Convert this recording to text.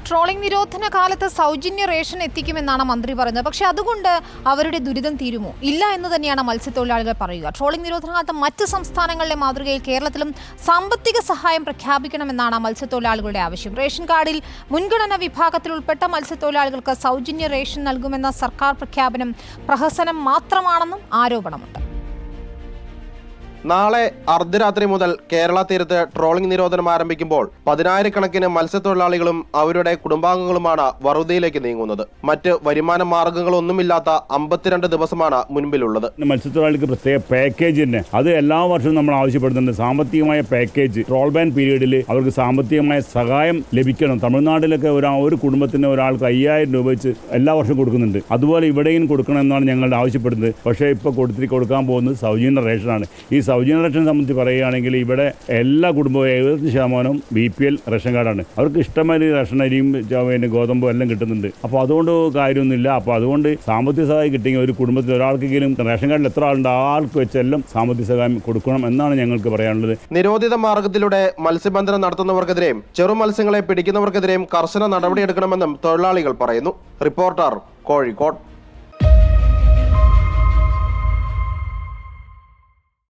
Trawling നിരോധന കാലത്ത് സൗജന്യ റേഷൻ എത്തിക്കുമെന്നാണ് മന്ത്രി പറയുന്നത്. പക്ഷേ അതുകൊണ്ട് അവരുടെ ദുരിതം തീരുമോ? ഇല്ല എന്ന് തന്നെയാണ് മത്സ്യത്തൊഴിലാളികൾ പറയുക. ട്രോളിംഗ് നിരോധന കാലത്ത് മറ്റ് സംസ്ഥാനങ്ങളിലെ മാതൃകയിൽ കേരളത്തിലും സാമ്പത്തിക സഹായം പ്രഖ്യാപിക്കണമെന്നാണ് മത്സ്യത്തൊഴിലാളികളുടെ ആവശ്യം. റേഷൻ കാർഡിൽ മുൻഗണനാ വിഭാഗത്തിൽ ഉൾപ്പെട്ട മത്സ്യത്തൊഴിലാളികൾക്ക് സൗജന്യ റേഷൻ നൽകുമെന്ന സർക്കാർ പ്രഖ്യാപനം പ്രഹസനം മാത്രമാണെന്നും ആരോപണമുണ്ട്. നാളെ അർദ്ധരാത്രി മുതൽ കേരള തീരത്ത് ട്രോളിംഗ് നിരോധനം ആരംഭിക്കുമ്പോൾ പതിനായിരക്കണക്കിന് മത്സ്യത്തൊഴിലാളികളും അവരുടെ കുടുംബാംഗങ്ങളുമാണ് വറുതിയിലേക്ക് നീങ്ങുന്നത്. മറ്റ് വരുമാന മാർഗങ്ങളൊന്നുമില്ലാത്ത 52 ദിവസമാണ് മുൻപിലുള്ളത്. മത്സ്യത്തൊഴിലാളികൾക്ക് പ്രത്യേക പാക്കേജ് തന്നെ അത് എല്ലാ വർഷവും നമ്മൾ ആവശ്യപ്പെടുന്നുണ്ട്. സാമ്പത്തികമായ പാക്കേജ് ട്രോൾ ബാൻ പീരീഡിൽ അവർക്ക് സാമ്പത്തികമായ സഹായം ലഭിക്കണം. തമിഴ്നാട്ടിലൊക്കെ ഒരു കുടുംബത്തിന് ഒരാൾക്ക് 5000 രൂപ വെച്ച് എല്ലാ വർഷവും കൊടുക്കുന്നുണ്ട്. അതുപോലെ ഇവിടെയും കൊടുക്കണമെന്നാണ് ഞങ്ങൾ ആവശ്യപ്പെടുന്നത്. പക്ഷേ ഇപ്പോൾ കൊടുക്കാൻ പോകുന്നത് സൗജന്യ റേഷനാണ്. ഈ സൗജന്യ റേഷൻ സംബന്ധിച്ച് പറയുകയാണെങ്കിൽ ഇവിടെ എല്ലാ കുടുംബവും 70% BPL റേഷൻ കാർഡാണ്. അവർക്ക് ഇഷ്ടമായ റേഷൻ അരിയും ഗോതമ്പും എല്ലാം കിട്ടുന്നുണ്ട്. അപ്പോൾ അതുകൊണ്ട് കാര്യമൊന്നുമില്ല. അപ്പോൾ അതുകൊണ്ട് സാമ്പത്തിക സഹായം കിട്ടിയെങ്കിൽ ഒരു കുടുംബത്തിൽ ഒരാൾക്കെങ്കിലും റേഷൻ കാർഡിൽ എത്ര ആളുണ്ട് ആൾക്ക് വെച്ചെല്ലാം സാമ്പത്തിക സഹായം കൊടുക്കണം എന്നാണ് ഞങ്ങൾക്ക് പറയാനുള്ളത്. നിരോധിത മാർഗത്തിലൂടെ മത്സ്യബന്ധനം നടത്തുന്നവർക്കെതിരെയും ചെറു മത്സ്യങ്ങളെ പിടിക്കുന്നവർക്കെതിരെയും കർശന നടപടിയെടുക്കണമെന്നും തൊഴിലാളികൾ പറയുന്നു. റിപ്പോർട്ടർ, കോഴിക്കോട്.